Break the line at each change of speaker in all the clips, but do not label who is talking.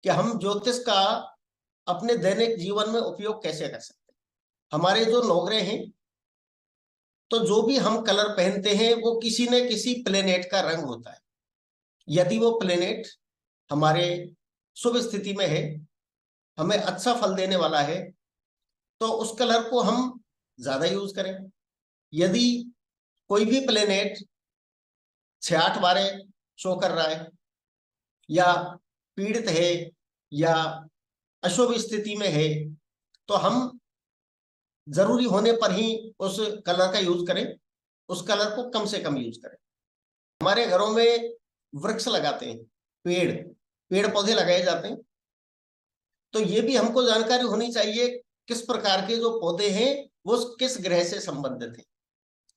कि हम ज्योतिष का अपने दैनिक जीवन में उपयोग कैसे कर सकते हैं। हमारे जो नौग्रह हैं, तो जो भी हम कलर पहनते हैं वो किसी न किसी प्लेनेट का रंग होता है। यदि वो प्लेनेट हमारे शुभ स्थिति में है, हमें अच्छा फल देने वाला है, तो उस कलर को हम ज्यादा यूज करें। यदि कोई भी प्लेनेट 6-8 बार शो कर रहा है, या पीड़ित है, या अशुभ स्थिति में है, तो हम जरूरी होने पर ही उस कलर का यूज करें, उस कलर को कम से कम यूज करें। हमारे घरों में वृक्ष लगाते हैं, पेड़ पेड़ पौधे लगाए जाते हैं, तो ये भी हमको जानकारी होनी चाहिए किस प्रकार के जो पौधे हैं वो किस ग्रह से संबंधित है।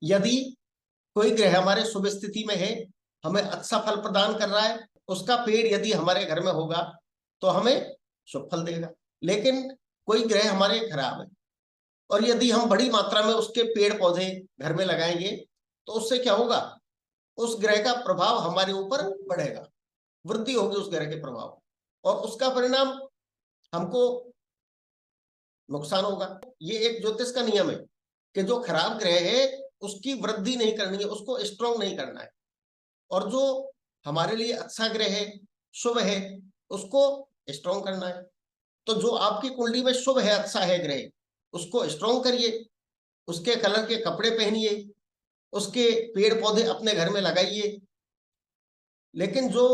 यदि कोई ग्रह हमारे शुभ स्थिति में है, हमें अच्छा फल प्रदान कर रहा है, उसका पेड़ यदि हमारे घर में होगा तो हमें शुभ फल देगा। लेकिन कोई ग्रह हमारे खराब है, और यदि हम बड़ी मात्रा में उसके पेड़ पौधे घर में लगाएंगे, तो उससे क्या होगा, उस ग्रह का प्रभाव हमारे ऊपर बढ़ेगा, वृद्धि होगी उस ग्रह के प्रभाव, और उसका परिणाम हमको नुकसान होगा। ये एक ज्योतिष का नियम है कि जो खराब ग्रह है उसकी वृद्धि नहीं करनी है, उसको स्ट्रांग नहीं करना है, और जो हमारे लिए अच्छा ग्रह है, शुभ है, उसको स्ट्रांग करना है। तो जो आपकी कुंडली में शुभ है, अच्छा है ग्रह, उसको स्ट्रांग करिए, उसके कलर के कपड़े पहनिए, उसके पेड़ पौधे अपने घर में लगाइए। लेकिन जो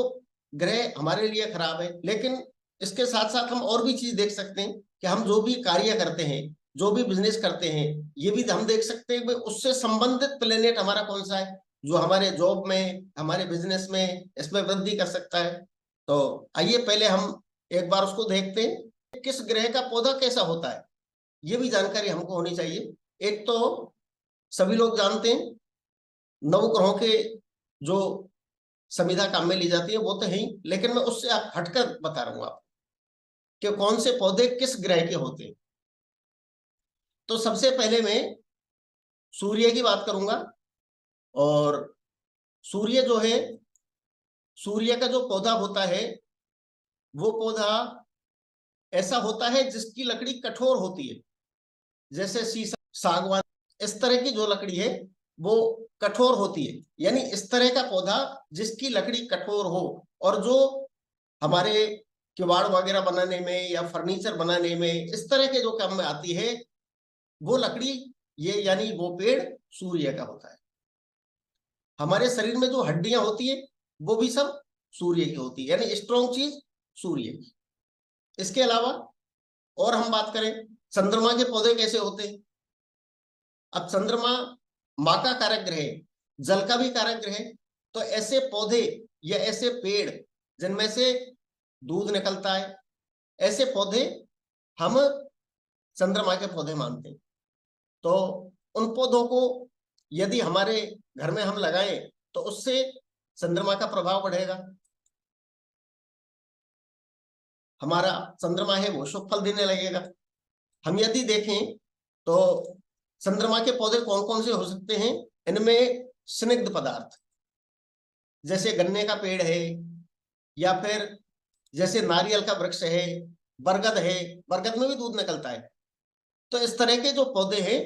ग्रह हमारे लिए खराब है, लेकिन इसके साथ साथ हम और भी चीज देख सकते हैं कि हम जो भी कार्य करते हैं, जो भी बिजनेस करते हैं, ये भी हम देख सकते हैं कि उससे संबंधित प्लेनेट हमारा कौन सा है जो हमारे जॉब में, हमारे बिजनेस में, इसमें वृद्धि कर सकता है। तो आइए पहले हम एक बार उसको देखते हैं, किस ग्रह का पौधा कैसा होता है, ये भी जानकारी हमको होनी चाहिए। एक तो सभी लोग जानते हैं नवग्रहों के जो संविधा काम में ली जाती है वो तो है ही, लेकिन मैं उससे हटकर बता रहा हूं आपको कि कौन से पौधे किस ग्रह के होते हैं। तो सबसे पहले मैं सूर्य की बात करूंगा। और सूर्य जो है, सूर्य का जो पौधा होता है, वो पौधा ऐसा होता है जिसकी लकड़ी कठोर होती है, जैसे शीशम, सागवान, इस तरह की जो लकड़ी है वो कठोर होती है। यानी इस तरह का पौधा जिसकी लकड़ी कठोर हो, और जो हमारे किवाड़ वगैरह बनाने में या फर्नीचर बनाने में, इस तरह के जो काम में आती है, वो लकड़ी, ये यानी वो पेड़ सूर्य का होता है। हमारे शरीर में जो हड्डियां होती है वो भी सब सूर्य की होती है, यानी स्ट्रॉन्ग चीज सूर्य की। इसके अलावा और हम बात करें चंद्रमा के पौधे कैसे होते हैं। अब चंद्रमा माँ का कारक ग्रह है, जल का भी कारक ग्रह है, तो ऐसे पौधे या ऐसे पेड़ जिनमें से दूध निकलता है, ऐसे पौधे हम चंद्रमा के पौधे मानते हैं। तो उन पौधों को यदि हमारे घर में हम लगाएं तो उससे चंद्रमा का प्रभाव बढ़ेगा, हमारा चंद्रमा है वो शुभ फल देने लगेगा। हम यदि देखें तो चंद्रमा के पौधे कौन कौन से हो सकते हैं, इनमें स्निग्ध पदार्थ जैसे गन्ने का पेड़ है, या फिर जैसे नारियल का वृक्ष है, बरगद है, बरगद में भी दूध निकलता है। तो इस तरह के जो पौधे हैं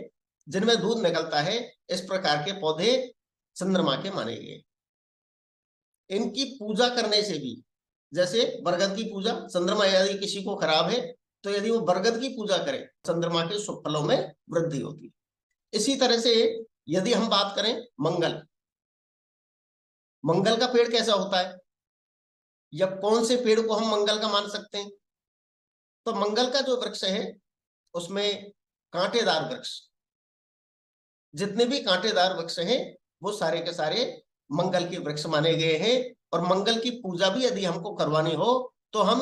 जिनमें दूध निकलता है, इस प्रकार के पौधे चंद्रमा के माने गए। इनकी पूजा करने से भी, जैसे बरगद की पूजा, चंद्रमा यदि किसी को खराब है तो यदि वो बरगद की पूजा करे, चंद्रमा के शुभ फलों में वृद्धि होती है। इसी तरह से यदि हम बात करें मंगल, मंगल का पेड़ कैसा होता है, या कौन से पेड़ को हम मंगल का मान सकते हैं। तो मंगल का जो वृक्ष है उसमें कांटेदार वृक्ष, जितने भी कांटेदार वृक्ष हैं वो सारे के सारे मंगल के वृक्ष माने गए हैं। और मंगल की पूजा भी यदि हमको करवानी हो तो हम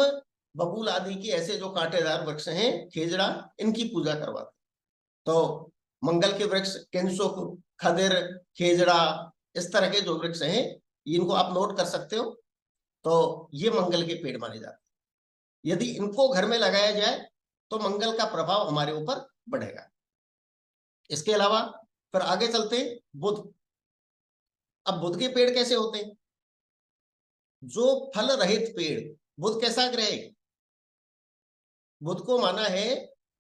बबूल आदि की ऐसे जो कांटेदार वृक्ष हैं, खेजड़ा, इनकी पूजा करवाते। तो मंगल के वृक्ष केंसुक, खदिर, खेजड़ा, इस तरह के जो वृक्ष हैं इनको आप नोट कर सकते हो। तो ये मंगल के पेड़ माने जाते हैं। यदि इनको घर में लगाया जाए तो मंगल का प्रभाव हमारे ऊपर बढ़ेगा। इसके अलावा फिर आगे चलते हैं बुध। अब बुध के पेड़ कैसे होते हैं, जो फल रहित पेड़, बुध कैसा ग्रह है, बुध को माना है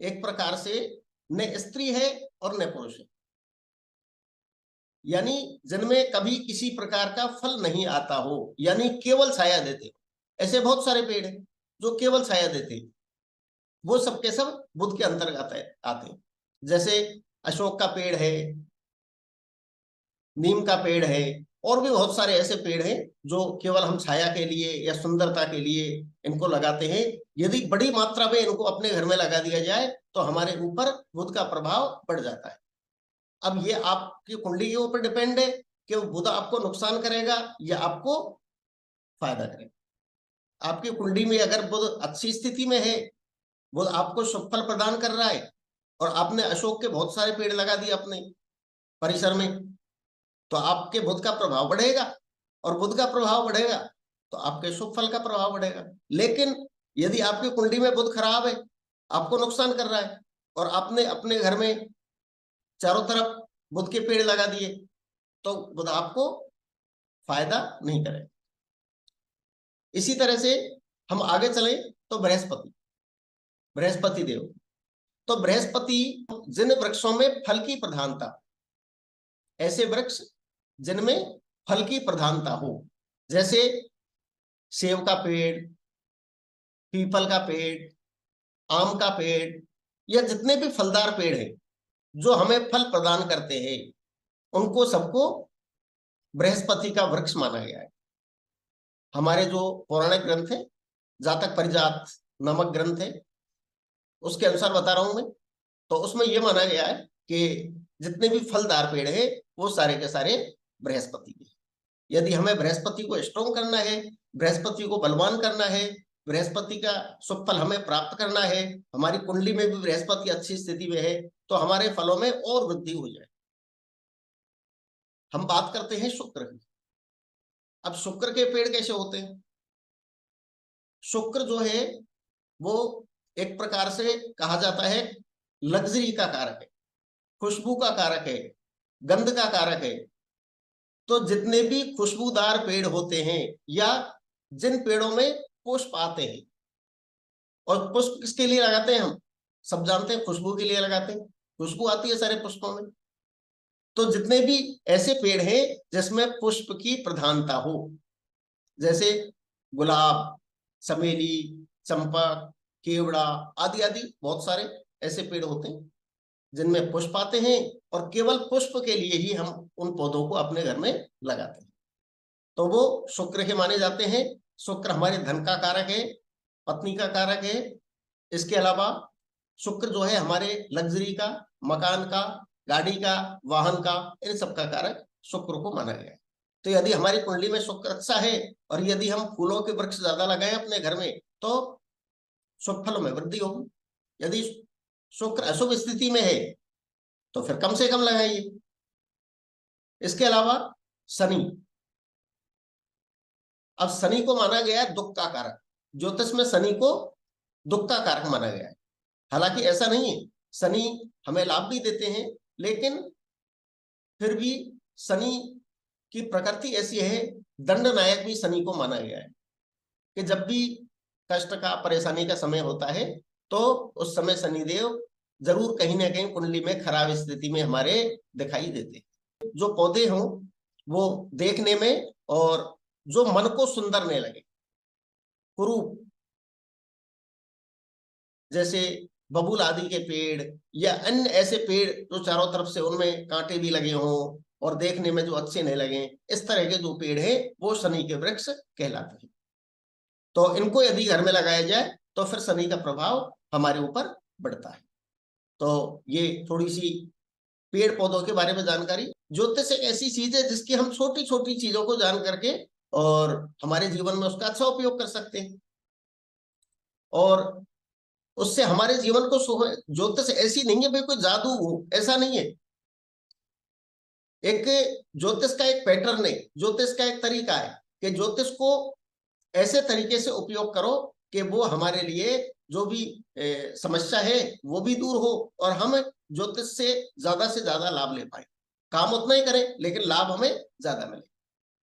एक प्रकार से न स्त्री है और न पुरुष है, यानी जिनमें कभी किसी प्रकार का फल नहीं आता हो, यानी केवल छाया देते हो। ऐसे बहुत सारे पेड़ हैं जो केवल छाया देते हैं, वो सबके सब बुध के अंतर्गत आते हैं। जैसे अशोक का पेड़ है, नीम का पेड़ है, और भी बहुत सारे ऐसे पेड़ हैं जो केवल हम छाया के लिए या सुंदरता के लिए इनको लगाते हैं। यदि बड़ी मात्रा में इनको अपने घर में लगा दिया जाए तो हमारे ऊपर बुध का प्रभाव बढ़ जाता है। अब ये आपकी कुंडली के ऊपर डिपेंड है कि बुध आपको नुकसान करेगा या आपको फायदा करेगा। आपकी कुंडली में अगर बुध अच्छी स्थिति में है, बुध आपको शुभ फल प्रदान कर रहा है, और आपने अशोक के बहुत सारे पेड़ लगा दिए अपने परिसर में, तो आपके बुध का प्रभाव बढ़ेगा, और बुध का प्रभाव बढ़ेगा तो आपके शुभ फल का प्रभाव बढ़ेगा। लेकिन यदि आपकी कुंडली में बुध खराब है, आपको नुकसान कर रहा है, और आपने अपने घर में चारों तरफ बुध के पेड़ लगा दिए, तो बुध आपको फायदा नहीं करेगा। इसी तरह से हम आगे चले तो बृहस्पति देव, तो बृहस्पति जिन वृक्षों में फल की प्रधानता, ऐसे वृक्ष जिनमें फल की प्रधानता हो, जैसे सेब का पेड़, पीपल का पेड़, आम का पेड़, या जितने भी फलदार पेड़ हैं जो हमें फल प्रदान करते हैं, उनको सबको बृहस्पति का वृक्ष माना गया है। हमारे जो पौराणिक ग्रंथ है, जातक परिजात नामक ग्रंथ है, उसके अनुसार बता रहा हूं मैं, तो उसमें यह माना गया है कि जितने भी फलदार पेड़ है वो सारे के सारे बृहस्पति के। यदि हमें बृहस्पति को स्ट्रॉन्ग करना है, बृहस्पति को बलवान करना है, बृहस्पति का शुभ फल हमें प्राप्त करना है, हमारी कुंडली में भी बृहस्पति अच्छी स्थिति में है, तो हमारे फलों में और वृद्धि हो जाए। हम बात करते हैं शुक्र की। अब शुक्र के पेड़ कैसे होते हैं? शुक्र जो है वो एक प्रकार से कहा जाता है लग्जरी का कारक है, खुशबू का कारक है, गंध का कारक है। तो जितने भी खुशबूदार पेड़ होते हैं या जिन पेड़ों में पुष्प आते हैं, और पुष्प किसके लिए लगाते हैं हम सब जानते हैं, खुशबू के लिए लगाते हैं, खुशबू आती है सारे पुष्पों में। तो जितने भी ऐसे पेड़ हैं जिसमें पुष्प की प्रधानता हो, जैसे गुलाब, चमेली, चंपक, केवड़ा आदि आदि बहुत सारे ऐसे पेड़ होते हैं जिनमें पुष्प आते हैं, और केवल पुष्प के लिए ही हम उन पौधों को अपने घर में लगाते हैं, तो वो शुक्र के माने जाते हैं। शुक्र हमारे धन का कारक है, पत्नी का कारक है। इसके अलावा शुक्र जो है हमारे लग्जरी का, मकान का, गाड़ी का, वाहन का, इन सब का कारक शुक्र को माना गया है। तो यदि हमारी कुंडली में शुक्र अच्छा है, और यदि हम फूलों के वृक्ष ज्यादा लगाएं अपने घर में, तो शुभ फलों में वृद्धि होगी। यदि शुक्र अशुभ स्थिति में है तो फिर कम से कम लगाइए। इसके अलावा शनि, अब शनि को माना गया है दुख का कारक। ज्योतिष में शनि को दुख का कारक माना गया है। हालांकि ऐसा नहीं है, शनि हमें लाभ भी देते हैं, लेकिन फिर भी शनि की प्रकृति ऐसी है, दंड नायक भी शनि को माना गया है कि जब भी कष्ट का, परेशानी का समय होता है तो उस समय शनिदेव जरूर कहीं ना कहीं कुंडली में खराब स्थिति में हमारे दिखाई देते हैं। जो पौधे हों वो देखने में और जो मन को सुंदर नहीं लगे, कुरूप, जैसे बबूल आदि के पेड़ या अन्य ऐसे पेड़ जो चारों तरफ से उनमें कांटे भी लगे हों और देखने में जो अच्छे नहीं लगे, इस तरह के जो पेड़ हैं वो शनि के वृक्ष कहलाते हैं। तो इनको यदि घर में लगाया जाए तो फिर शनि का प्रभाव हमारे ऊपर बढ़ता है। तो ये थोड़ी सी पेड़ पौधों के बारे में जानकारी। ज्योतिष एक ऐसी चीज है जिसकी हम छोटी छोटी चीजों को जान करके और हमारे जीवन में उसका अच्छा उपयोग कर सकते हैं, और उससे हमारे जीवन को ज्योतिष ऐसी नहीं है भाई कोई जादू हो, ऐसा नहीं है। एक ज्योतिष का एक पैटर्न है, ज्योतिष का एक तरीका है कि ज्योतिष को ऐसे तरीके से उपयोग करो कि वो हमारे लिए जो भी समस्या है वो भी दूर हो, और हम ज्योतिष से ज्यादा लाभ ले पाए। काम उतना ही करें लेकिन लाभ हमें ज्यादा मिले।